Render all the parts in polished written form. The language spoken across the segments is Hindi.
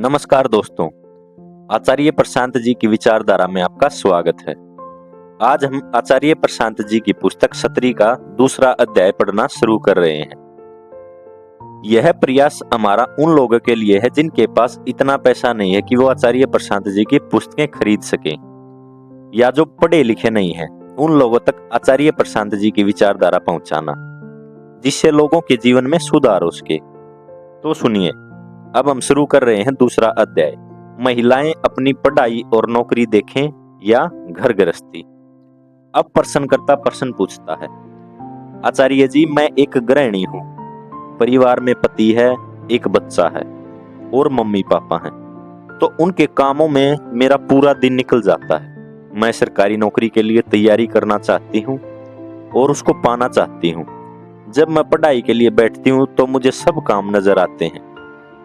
नमस्कार दोस्तों, आचार्य प्रशांत जी की विचारधारा में आपका स्वागत है। आज हम आचार्य प्रशांत जी की पुस्तक क्षत्रिय का दूसरा अध्याय पढ़ना शुरू कर रहे हैं। यह प्रयास हमारा उन लोगों के लिए है जिनके पास इतना पैसा नहीं है कि वो आचार्य प्रशांत जी की पुस्तकें खरीद सकें, या जो पढ़े लिखे नहीं हैं, उन लोगों तक आचार्य प्रशांत जी की विचारधारा पहुंचाना, जिससे लोगों के जीवन में सुधार हो सके। तो सुनिए, अब हम शुरू कर रहे हैं दूसरा अध्याय। महिलाएं अपनी पढ़ाई और नौकरी देखें या घर गृहस्थी। अब प्रश्नकर्ता प्रश्न पूछता है, आचार्य जी, मैं एक गृहिणी हूँ, परिवार में पति है, एक बच्चा है और मम्मी पापा हैं, तो उनके कामों में मेरा पूरा दिन निकल जाता है। मैं सरकारी नौकरी के लिए तैयारी करना चाहती हूँ और उसको पाना चाहती हूँ। जब मैं पढ़ाई के लिए बैठती हूँ तो मुझे सब काम नजर आते हैं,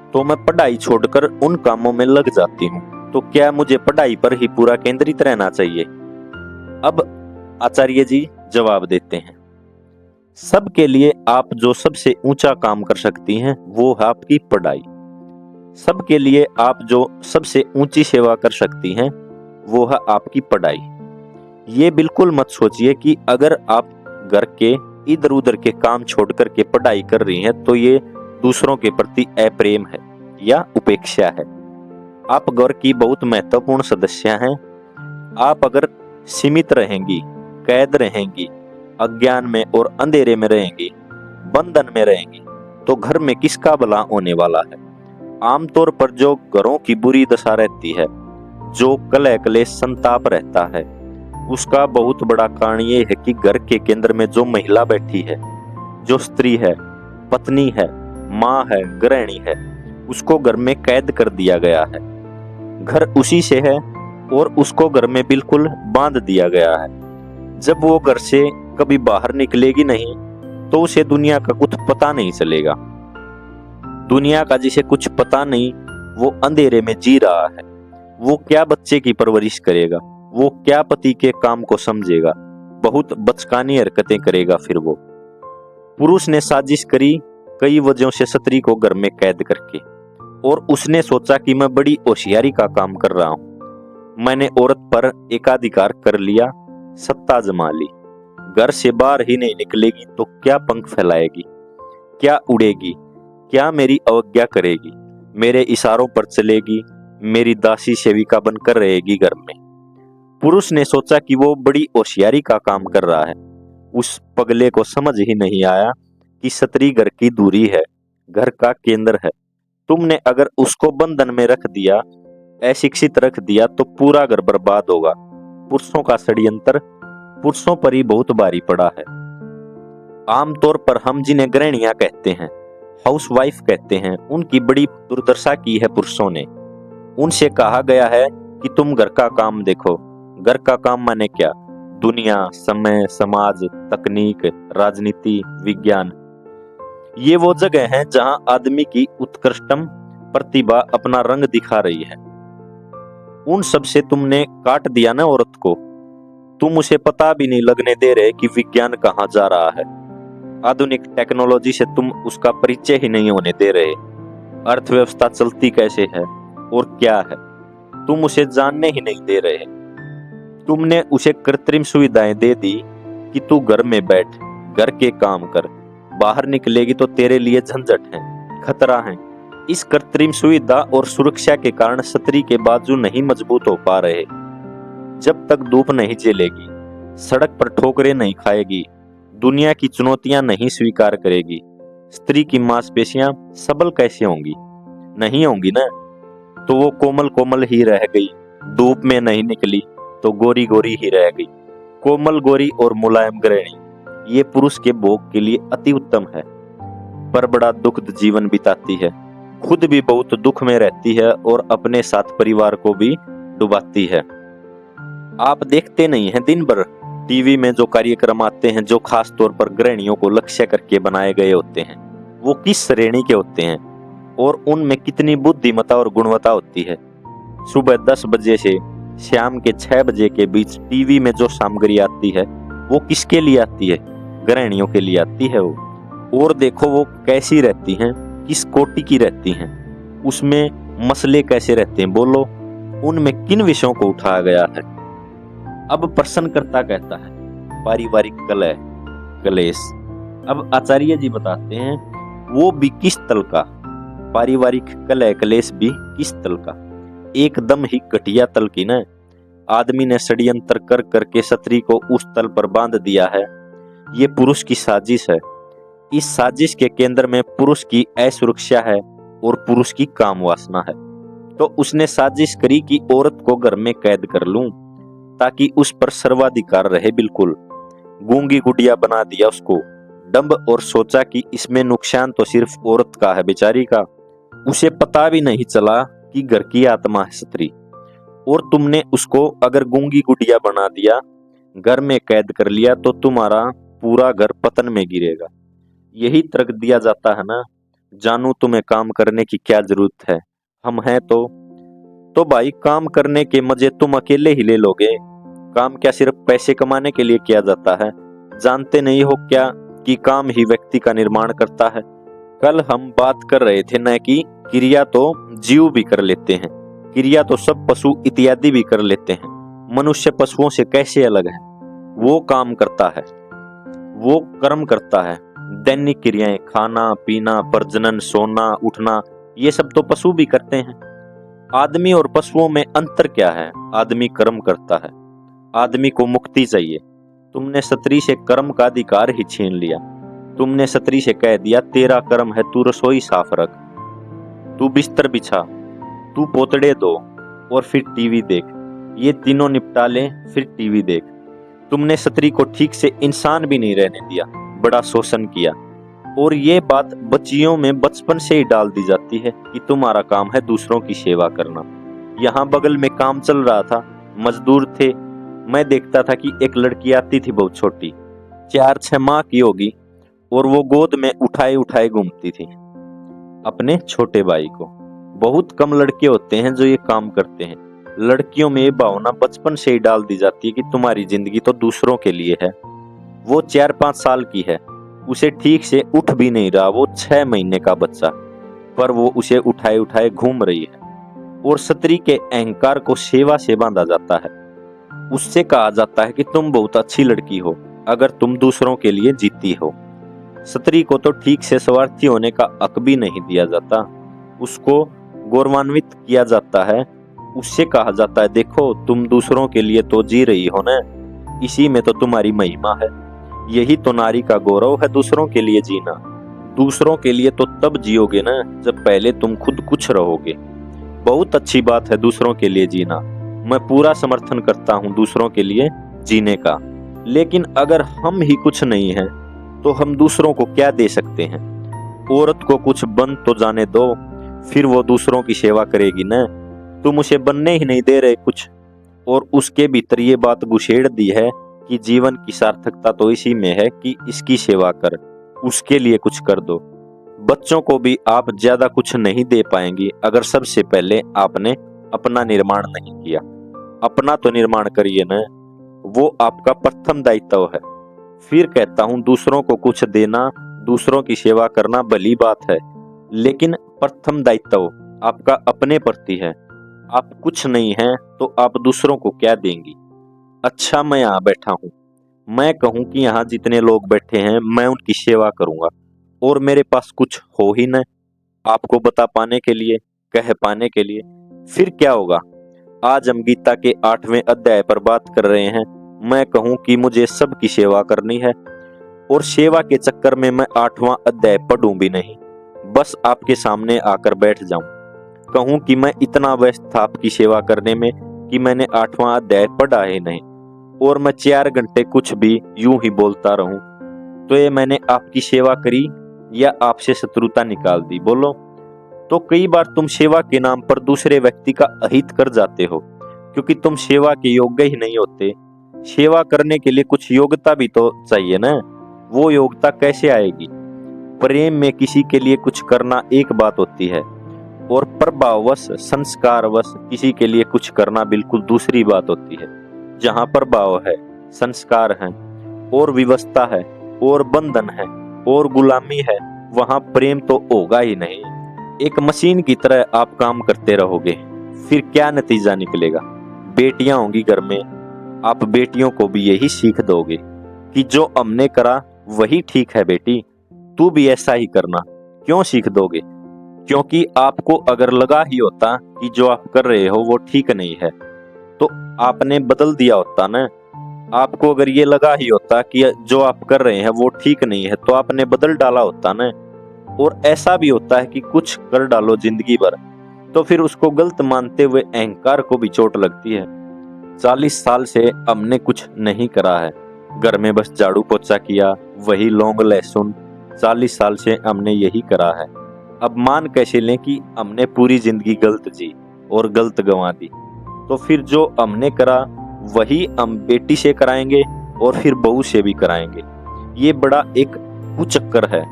तो मैं पढ़ाई छोड़कर उन कामों में लग जाती हूँ। तो क्या मुझे पढ़ाई पर ही पूरा केंद्रित रहना चाहिए? अब आचार्य जी जवाब देते हैं, सबके लिए आप जो सबसे ऊंचा काम कर सकती हैं वो है आपकी पढ़ाई। सबके लिए आप जो सबसे ऊंची सेवा कर सकती हैं वो है आपकी पढ़ाई। ये बिल्कुल मत सोचिए कि अगर आप घर के इधर उधर के काम छोड़ करके पढ़ाई कर रही हैं तो ये दूसरों के प्रति अप्रेम है या उपेक्षा है। आप घर की बहुत महत्वपूर्ण सदस्य हैं। आप अगर सीमित रहेंगी, कैद रहेंगी, अज्ञान में और अंधेरे में रहेंगी, बंधन में रहेंगी, तो घर में किसका भला होने वाला है? आमतौर पर जो घरों की बुरी दशा रहती है, जो कलह क्लेश संताप रहता है, उसका बहुत बड़ा कारण ये है कि घर के केंद्र में जो महिला बैठी है, जो स्त्री है, पत्नी है, माँ है, गृहिणी है, उसको घर में कैद कर दिया गया है। घर उसी से है और उसको घर में बिल्कुल बांध दिया गया है। जब वो घर से कभी बाहर निकलेगी नहीं तो उसे दुनिया का कुछ पता नहीं चलेगा। दुनिया का जिसे कुछ पता नहीं, वो अंधेरे में जी रहा है। वो क्या बच्चे की परवरिश करेगा? वो क्या पति के काम को समझेगा? बहुत बचकानी हरकतें करेगा। फिर वो पुरुष ने साजिश करी कई वजहों से स्त्री को घर में कैद करके, और उसने सोचा कि मैं बड़ी होशियारी का काम कर रहा हूं। मैंने औरत पर एकाधिकार कर लिया, सत्ता जमा ली। घर से बाहर ही नहीं निकलेगी तो क्या पंख फैलाएगी, क्या उड़ेगी, क्या मेरी अवज्ञा करेगी, मेरे इशारों पर चलेगी, मेरी दासी सेविका बनकर रहेगी घर में। पुरुष ने सोचा कि वो बड़ी होशियारी का काम कर रहा है। उस पगले को समझ ही नहीं आया कि स्त्री घर की दूरी है, घर का केंद्र है। तुमने अगर उसको बंधन में रख दिया, अशिक्षित रख दिया, तो पूरा घर बर्बाद होगा। पुरुषों का षड्यंत्र पुरुषों पर ही बहुत भारी पड़ा है। आमतौर पर हम जिन्हें गृहिणियां कहते हैं, हाउसवाइफ कहते हैं, उनकी बड़ी दुर्दशा की है पुरुषों ने। उनसे कहा गया है कि तुम घर का काम देखो। घर का काम माने क्या? दुनिया, समय, समाज, तकनीक, राजनीति, विज्ञान। ये वो जगह है जहां आदमी की उत्कृष्टतम प्रतिभा अपना रंग दिखा रही है। उन सब से तुमने काट दिया ना औरत को। तुम उसे पता भी नहीं लगने दे रहे कि विज्ञान कहां जा रहा है। आधुनिक टेक्नोलॉजी से तुम उसका परिचय ही नहीं होने दे रहे। अर्थव्यवस्था चलती कैसे है और क्या है, तुम उसे जानने ही नहीं दे रहे। तुमने उसे कृत्रिम सुविधाएं दे दी कि तू घर में बैठ, घर के काम कर, बाहर निकलेगी तो तेरे लिए झंझट है, खतरा है। इस कृत्रिम सुविधा और सुरक्षा के कारण स्त्री के बाजू नहीं मजबूत हो पा रहे। जब तक धूप नहीं झेलेगी, सड़क पर ठोकरें नहीं खाएगी, दुनिया की चुनौतियां नहीं स्वीकार करेगी, स्त्री की मांसपेशियां सबल कैसे होंगी? नहीं होंगी ना। तो वो कोमल कोमल ही रह गई। धूप में नहीं निकली तो गोरी गोरी ही रह गई। कोमल, गोरी और मुलायम गृहिणी ये पुरुष के भोग के लिए अति उत्तम है, पर बड़ा दुखद जीवन बिताती है। खुद भी बहुत दुख में रहती है और अपने साथ परिवार को भी डुबाती है। आप देखते नहीं हैं, दिन भर टीवी में जो कार्यक्रम आते हैं, जो खास तौर पर गृहिणियों को लक्ष्य करके बनाए गए होते हैं, वो किस श्रेणी के होते हैं और उनमें कितनी बुद्धिमत्ता और गुणवत्ता होती है। सुबह 10 बजे से शाम के 6 बजे के बीच टीवी में जो सामग्री आती है वो किसके लिए आती है? गृहिणियों के लिए आती है वो। और देखो वो कैसी रहती हैं, किस कोटि की रहती हैं। उसमें मसले कैसे रहते हैं बोलो, उनमें किन विषयों को उठाया गया है। अब प्रश्नकर्ता कहता है पारिवारिक कलह क्लेश। अब आचार्य जी बताते हैं वो भी किस तल का, पारिवारिक कलह क्लेश भी किस तल का, एकदम ही घटिया तल की न। आदमी ने षड्यंत्र कर करके स्त्री को उस तल पर बांध दिया है। ये पुरुष की साजिश है। इस साजिश के केंद्र में पुरुष की असुरक्षा है और पुरुष की काम वासना है। तो उसने साजिश करी कि औरत को घर में कैद कर लूं ताकि उस पर सर्वाधिकार रहे। बिल्कुल गूंगी गुड़िया बना दिया उसको डंब, और सोचा कि इसमें नुकसान तो सिर्फ औरत का है बेचारी का। उसे पता भी नहीं चला कि घर की आत्मा है स्त्री। और तुमने उसको अगर गूंगी गुड़िया बना दिया, घर में कैद कर लिया, तो तुम्हारा पूरा घर पतन में गिरेगा। यही तर्क दिया जाता है ना, जानू तुम्हें काम करने की क्या जरूरत है, हम हैं तो भाई काम करने के मजे तुम अकेले ही ले लोगे। काम क्या सिर्फ पैसे कमाने के लिए किया जाता है? जानते नहीं हो क्या कि काम ही व्यक्ति का निर्माण करता है। कल हम बात कर रहे थे न कि क्रिया तो जीव भी कर लेते हैं, क्रिया तो सब पशु इत्यादि भी कर लेते हैं। मनुष्य पशुओं से कैसे अलग है? वो काम करता है, वो कर्म करता है। दैनिक क्रियाएं, खाना पीना, प्रजनन, सोना उठना, ये सब तो पशु भी करते हैं। आदमी और पशुओं में अंतर क्या है? आदमी कर्म करता है, आदमी को मुक्ति चाहिए। तुमने स्त्री से कर्म का अधिकार ही छीन लिया। तुमने स्त्री से कह दिया तेरा कर्म है तू रसोई साफ रख, तू बिस्तर बिछा, तू पोतड़े दो और फिर टीवी देख, ये तीनों निपटा ले फिर टीवी देख। तुमने स्त्री को ठीक से इंसान भी नहीं रहने दिया, बड़ा शोषण किया। और ये बात बच्चियों में बचपन से ही डाल दी जाती है कि तुम्हारा काम है दूसरों की सेवा करना। यहाँ बगल में काम चल रहा था, मजदूर थे। मैं देखता था कि एक लड़की आती थी बहुत छोटी, 4-6 माह की होगी, और वो गोद में उठाए उठाए घूमती थी अपने छोटे भाई को। बहुत कम लड़के होते हैं जो ये काम करते हैं। लड़कियों में ये भावना बचपन से ही डाल दी जाती है कि तुम्हारी जिंदगी तो दूसरों के लिए है। वो 4-5 साल की है, उसे ठीक से उठ भी नहीं रहा, वो 6 महीने का बच्चा, पर वो उसे उठाए उठाए घूम रही है। और स्त्री के अहंकार को सेवा से बांधा जाता है। उससे कहा जाता है कि तुम बहुत अच्छी लड़की हो अगर तुम दूसरों के लिए जीती हो। स्त्री को तो ठीक से स्वार्थी होने का हक भी नहीं दिया जाता, उसको गौरवान्वित किया जाता है। उससे कहा जाता है देखो तुम दूसरों के लिए तो जी रही हो ना, इसी में तो तुम्हारी महिमा है। यही तो नारी का गौरव है, दूसरों के लिए जीना। दूसरों के लिए तो तब जियोगे ना जब पहले तुम खुद कुछ रहोगे। बहुत अच्छी बात है दूसरों के लिए जीना, मैं पूरा समर्थन करता हूँ दूसरों के लिए जीने का। लेकिन अगर हम ही कुछ नहीं हैं तो हम दूसरों को क्या दे सकते हैं? औरत को कुछ बन तो जाने दो, फिर वो दूसरों की सेवा करेगी ना। तुम उसे बनने ही नहीं दे रहे कुछ, और उसके भीतर ये बात घुसेड़ दी है कि जीवन की सार्थकता तो इसी में है कि इसकी सेवा कर, उसके लिए कुछ कर दो। बच्चों को भी आप ज्यादा कुछ नहीं दे पाएंगी अगर सबसे पहले आपने अपना निर्माण नहीं किया। अपना तो निर्माण करिए ना, वो आपका प्रथम दायित्व है। फिर कहता हूं दूसरों को कुछ देना, दूसरों की सेवा करना भली बात है, लेकिन प्रथम दायित्व आपका अपने प्रति है। आप कुछ नहीं हैं तो आप दूसरों को क्या देंगी? अच्छा मैं यहाँ बैठा हूँ, मैं कहूँ कि यहाँ जितने लोग बैठे हैं मैं उनकी सेवा करूंगा, और मेरे पास कुछ हो ही न आपको बता पाने के लिए, कह पाने के लिए, फिर क्या होगा? आज हम गीता के 8वें अध्याय पर बात कर रहे हैं। मैं कहूँ कि मुझे सबकी सेवा करनी है, और सेवा के चक्कर में मैं 8वां अध्याय पढ़ूं भी नहीं, बस आपके सामने आकर बैठ जाऊं। कहूं कि मैं इतना व्यस्त था आपकी सेवा करने में कि मैंने 8वां अध्याय पढ़ा ही नहीं, और मैं 4 घंटे कुछ भी यूं ही बोलता रहूं, तो ये मैंने आपकी सेवा करी या आपसे शत्रुता निकाल दी? बोलो। तो कई बार तुम सेवा के नाम पर दूसरे व्यक्ति का अहित कर जाते हो, क्योंकि तुम सेवा के योग्य ही नहीं होते। सेवा करने के लिए कुछ योग्यता भी तो चाहिए ना। वो योग्यता कैसे आएगी? प्रेम में किसी के लिए कुछ करना एक बात होती है, और प्रभाववश, संस्कारवश किसी के लिए कुछ करना बिल्कुल दूसरी बात होती है। जहाँ प्रभाव है, संस्कार है, और व्यवस्था है, और बंधन है, और गुलामी है, वहां प्रेम तो होगा ही नहीं। एक मशीन की तरह आप काम करते रहोगे, फिर क्या नतीजा निकलेगा? बेटियां होंगी घर में, आप बेटियों को भी यही सीख दोगे कि जो हमने करा वही ठीक है बेटी, तू भी ऐसा ही करना। क्यों सीख दोगे? क्योंकि आपको अगर लगा ही होता कि जो आप कर रहे हो वो ठीक नहीं है, तो आपने बदल दिया होता ना। आपको अगर ये लगा ही होता कि जो आप कर रहे हैं वो ठीक नहीं है, तो आपने बदल डाला होता ना। और ऐसा भी होता है कि कुछ कर डालो जिंदगी भर, तो फिर उसको गलत मानते हुए अहंकार को भी चोट लगती है। 40 साल से हमने कुछ नहीं करा है, घर में बस झाड़ू पोछा किया, वही लौंग लहसुन, 40 साल से हमने यही करा है। अब मान कैसे लें कि हमने पूरी जिंदगी गलत जी और गलत गंवा दी? तो फिर जो हमने करा वही हम बेटी से कराएंगे और फिर बहू से भी कराएंगे। ये बड़ा एक कुचक्कर है।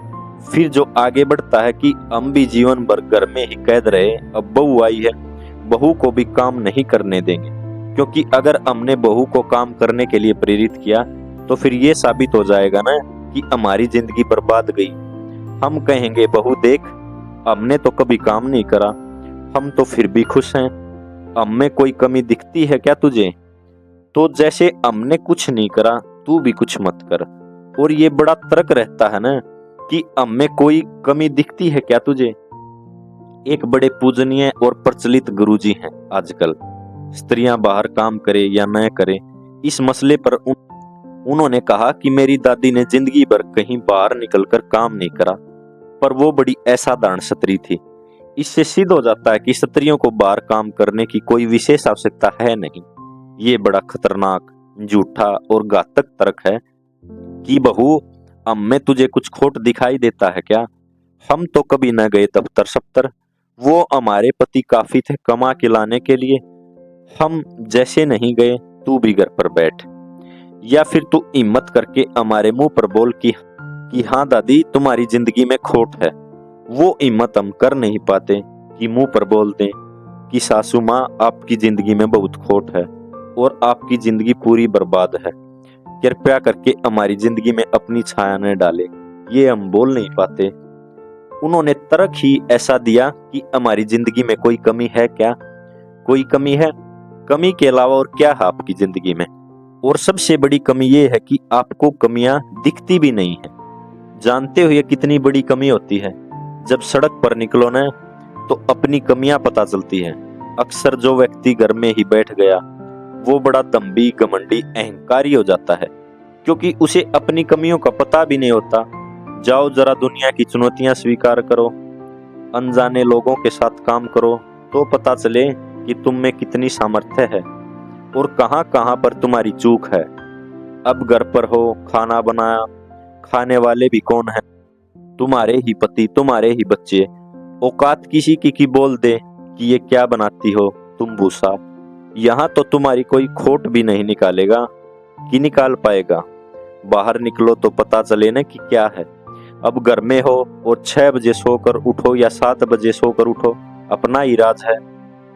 फिर जो आगे बढ़ता है कि हम भी जीवन भर घर में ही कैद रहे, अब बहू आई है, बहू को भी काम नहीं करने देंगे। क्योंकि अगर हमने बहू को काम करने के लिए प्रेरित किया, तो फिर ये साबित हो जाएगा ना कि हमारी जिंदगी बर्बाद गई। हम कहेंगे बहू देख, हमने तो कभी काम नहीं करा, हम तो फिर भी खुश हैं, हम में कोई कमी दिखती है क्या तुझे? तो जैसे हमने कुछ नहीं करा, तू भी कुछ मत कर। और ये बड़ा तर्क रहता है ना कि हम में कोई कमी दिखती है क्या तुझे? एक बड़े पूजनीय और प्रचलित गुरुजी हैं आजकल, स्त्रियां बाहर काम करे या न करे, इस मसले पर उन्होंने कहा कि मेरी दादी ने जिंदगी भर कहीं बाहर निकलकर काम नहीं करा, पर वो बड़ी असाधारण स्त्री थी। इससे सिद्ध हो जाता है कि स्त्रियों को बाहर काम करने की कोई विशेष आवश्यकता है नहीं। ये बड़ा खतरनाक, झूठा और घातक तर्क है कि बहू, हम में तुझे कुछ खोट दिखाई देता है क्या? हम तो कभी न गए दफ्तर सफ्तर, वो हमारे पति काफी थे कमा के लाने के लिए, हम जैसे नहीं गए, तू भी घर पर बैठ। या फिर तू हिम्मत करके हमारे मुंह पर बोल कि हाँ दादी तुम्हारी जिंदगी में खोट है। वो हिम्मत हम कर नहीं पाते कि मुंह पर बोल दें कि सासू माँ आपकी जिंदगी में बहुत खोट है और आपकी जिंदगी पूरी बर्बाद है, कृपया करके हमारी जिंदगी में अपनी छाया न डाले। ये हम बोल नहीं पाते। उन्होंने तर्क ही ऐसा दिया कि हमारी जिंदगी में कोई कमी है क्या? कोई कमी है? कमी के अलावा और क्या है आपकी जिंदगी में? और सबसे बड़ी कमी ये है कि आपको कमियां दिखती भी नहीं है। जानते हो ये कितनी बड़ी कमी होती है? जब सड़क पर निकलो ना, तो अपनी कमियां पता चलती हैं। अक्सर जो व्यक्ति घर में ही बैठ गया, वो बड़ा दम्भी, घमंडी, अहंकारी हो जाता है, क्योंकि उसे अपनी कमियों का पता भी नहीं होता। जाओ जरा दुनिया की चुनौतियां स्वीकार करो, अनजाने लोगों के साथ काम करो, तो पता चले कि तुम में कितनी सामर्थ्य है और कहां कहां पर तुम्हारी चूक है। अब घर पर हो, खाना बनाया, खाने वाले भी कौन है? तुम्हारे ही पति, तुम्हारे ही बच्चे। औकात किसी की बोल दे कि ये क्या बनाती हो तुम भूसा, यहाँ तो तुम्हारी कोई खोट भी नहीं निकालेगा कि निकाल पाएगा। बाहर निकलो तो पता चले ना कि क्या है। अब घर में हो और 6 बजे सोकर उठो या 7 बजे सोकर उठो, अपना ही राज है।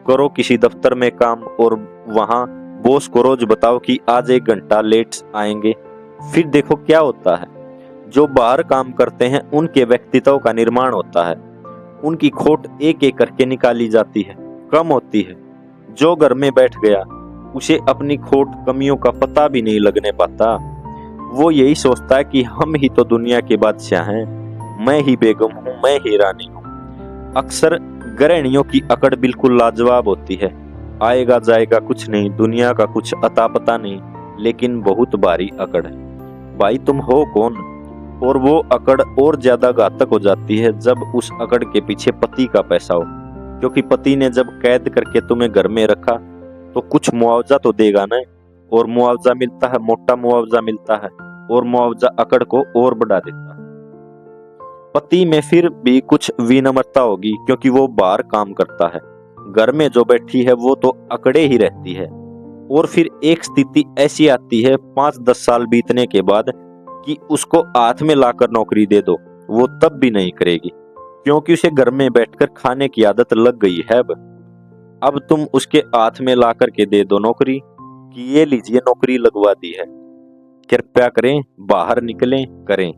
करो किसी दफ्तर में काम और वहां बॉस को रोज बताओ कि आज 1 घंटा लेट आएंगे, फिर देखो क्या होता है। जो बाहर काम करते हैं उनके व्यक्तित्व का निर्माण होता है, उनकी खोट एक एक करके निकाली जाती है, कम होती है। जो घर में बैठ गया, उसे अपनी खोट, कमियों का पता भी नहीं लगने पाता। वो यही सोचता है कि हम ही तो दुनिया के बादशाह हैं, मैं ही बेगम हूँ, मैं ही रानी हूँ। अक्सर गृहिणियों की अकड़ बिल्कुल लाजवाब होती है। आएगा जाएगा कुछ नहीं, दुनिया का कुछ अता पता नहीं, लेकिन बहुत भारी अकड़ है। भाई तुम हो कौन? और वो अकड़ और ज्यादा घातक हो जाती है जब उस अकड़ के पीछे पति का पैसा हो, क्योंकि पति ने जब कैद करके तुम्हें घर में रखा तो कुछ मुआवजा तो देगा ना, और मुआवजा मिलता है, मोटा मुआवजा मिलता है, और मुआवजा अकड़ को और बढ़ा देता है। पति में फिर भी कुछ विनम्रता होगी क्योंकि वो बाहर काम करता है, घर में जो बैठी है वो तो अकड़े ही रहती है। और फिर एक स्थिति ऐसी आती है 5-10 साल बीतने के बाद कि उसको हाथ में लाकर नौकरी दे दो, वो तब भी नहीं करेगी, क्योंकि उसे घर में बैठकर खाने की आदत लग गई है। अब तुम उसके हाथ में ला करके दे दो नौकरी कि ये लीजिए नौकरी लगवा दी है, कृपया करें बाहर निकलें करें।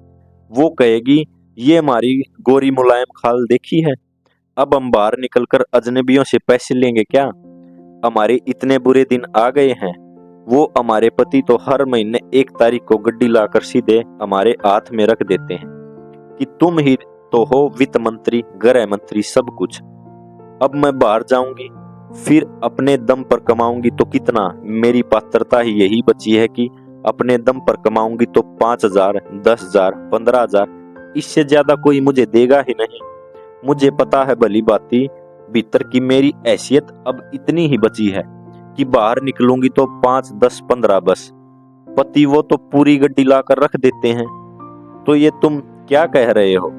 वो कहेगी ये हमारी गोरी मुलायम खाल देखी है, अब हम बाहर निकलकर अजनबियों से पैसे लेंगे क्या? हमारे इतने बुरे दिन आ गए हैं। वो हमारे पति तो हर महीने 1 तारीख को गड्डी लाकर सीधे हमारे हाथ में रख देते हैं कि तुम ही तो हो वित्त मंत्री, गृह मंत्री, सब कुछ। अब मैं बाहर जाऊंगी, फिर अपने दम पर कमाऊंगी तो कितना? मेरी पात्रता ही यही बची है कि अपने दम पर कमाऊंगी तो 5,000, 10,000, 15,000, इससे ज्यादा कोई मुझे देगा ही नहीं। मुझे पता है भली बाती भीतर की मेरी हैसियत अब इतनी ही बची है कि बाहर निकलूंगी तो 5, 10, 15 बस। पति वो तो पूरी गड्डी लाकर रख देते हैं। तो ये तुम क्या कह रहे हो?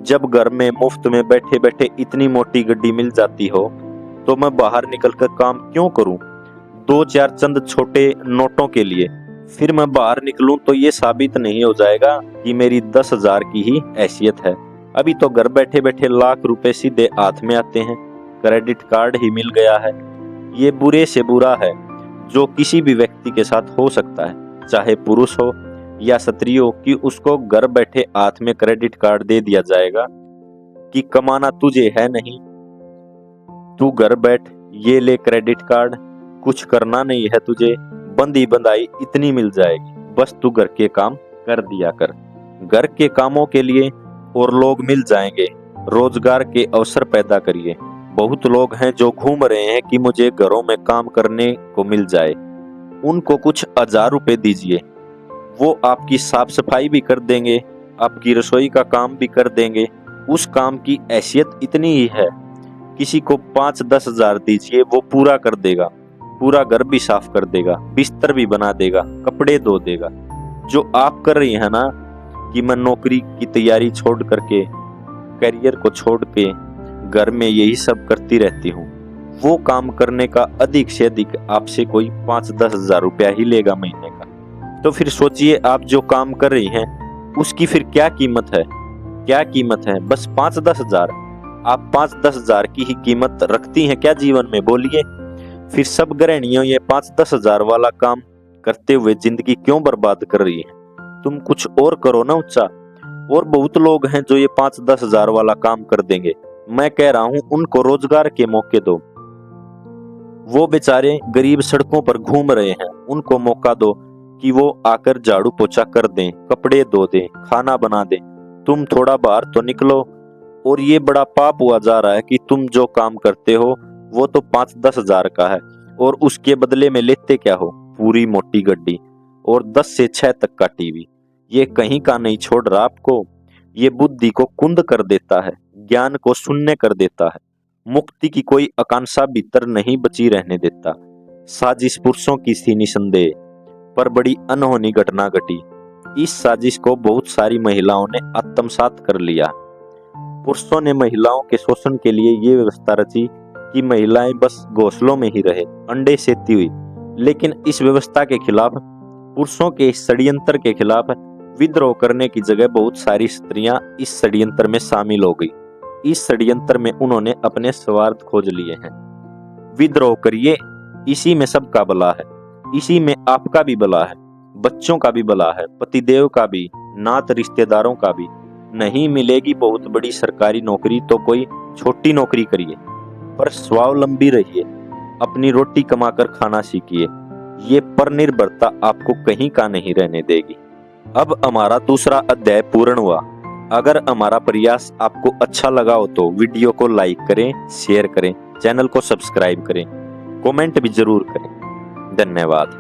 जब घर में मुफ्त में बैठे बैठे इतनी मोटी गड्डी मिल जाती हो तो मैं बाहर निकलकर काम क्यों करूं? 2-4 चंद छोटे नोटों के लिए फिर मैं बाहर निकलूं तो ये साबित नहीं हो जाएगा कि मेरी 10,000 की ही हैसियत है। अभी तो घर बैठे बैठे लाख रुपए सीधे हाथ में आते हैं। क्रेडिट कार्ड ही मिल गया है। ये बुरे से बुरा है जो किसी भी व्यक्ति के साथ हो सकता है, चाहे पुरुष हो या स्त्री हो, कि उसको घर बैठे हाथ में क्रेडिट कार्ड दे दिया जाएगा कि कमाना तुझे है नहीं, तू घर बैठ, ये ले क्रेडिट कार्ड, कुछ करना नहीं है तुझे, बंदी बंदाई इतनी मिल जाएगी, बस तू घर के काम कर दिया कर। घर के कामों के लिए और लोग मिल जाएंगे, रोजगार के अवसर पैदा करिए। बहुत लोग हैं जो घूम रहे हैं कि मुझे घरों में काम करने को मिल जाए। उनको कुछ 1,000 रुपए दीजिए, वो आपकी साफ सफाई भी कर देंगे, आपकी रसोई का काम भी कर देंगे। उस काम की हैसियत इतनी ही है। किसी को 5-10 हजार दीजिए, वो पूरा कर देगा, पूरा घर भी साफ कर देगा, बिस्तर भी बना देगा, कपड़े धो देगा। जो आप कर रही है ना कि मैं नौकरी की तैयारी छोड़ करके, करियर को छोड़ के घर में यही सब करती रहती हूँ, वो काम करने का अधिक से अधिक आपसे कोई 5-10 हजार रुपया ही लेगा महीने का। तो फिर सोचिए, आप जो काम कर रही हैं उसकी फिर क्या कीमत है? क्या कीमत है? बस 5-10 हजार। आप 5-10 हजार की ही कीमत रखती हैं क्या जीवन में? बोलिए। फिर सब गृहिणियों ये 5-10 हजार वाला काम करते हुए जिंदगी क्यों बर्बाद कर रही है? तुम कुछ और करो ना ऊंचा। और बहुत लोग हैं जो ये 5-10 हजार वाला काम कर देंगे। मैं कह रहा हूं उनको रोजगार के मौके दो। वो बेचारे गरीब सड़कों पर घूम रहे हैं, उनको मौका दो कि वो आकर झाड़ू पोछा कर दें, कपड़े धो दें, खाना बना दें। तुम थोड़ा बाहर तो निकलो। और ये बड़ा पाप हुआ जा रहा है कि तुम जो काम करते हो वो तो 5-10 हजार का है और उसके बदले में लेते क्या हो? पूरी मोटी गड्डी और 10 से 6 तक का टीवी। ये कहीं का नहीं छोड़ रहा आपको। ये बुद्धि को कुंद कर देता है, ज्ञान को शून्य कर देता है, मुक्ति की कोई आकांक्षा भीतर नहीं बची रहने देता। साजिश पुरुषों की थी निसंदेह, पर बड़ी अनहोनी घटना घटी। इस साजिश को बहुत सारी महिलाओं ने आत्मसात कर लिया। पुरुषों ने महिलाओं के शोषण के लिए ये व्यवस्था रची कि महिलाएं बस घोंसलों में ही रहे, अंडे सेती हुई। लेकिन इस व्यवस्था के खिलाफ, पुरुषों के इस षड्यंत्र के खिलाफ विद्रोह करने की जगह बहुत सारी स्त्रियां इस षड्यंत्र में शामिल हो गई। इस षड्यंत्र में उन्होंने अपने स्वार्थ खोज लिए हैं। विद्रोह करिए, इसी में सबका भला है, इसी में आपका भी भला है, बच्चों का भी भला है, पतिदेव का भी, नात रिश्तेदारों का भी। नहीं मिलेगी बहुत बड़ी सरकारी नौकरी तो कोई छोटी नौकरी करिए, पर स्वावलंबी रहिए, अपनी रोटी कमाकर खाना सीखिए। ये परनिर्भरता आपको कहीं का नहीं रहने देगी। अब हमारा दूसरा अध्याय पूर्ण हुआ। अगर हमारा प्रयास आपको अच्छा लगा हो तो वीडियो को लाइक करें, शेयर करें, चैनल को सब्सक्राइब करें, कमेंट भी जरूर करें। धन्यवाद।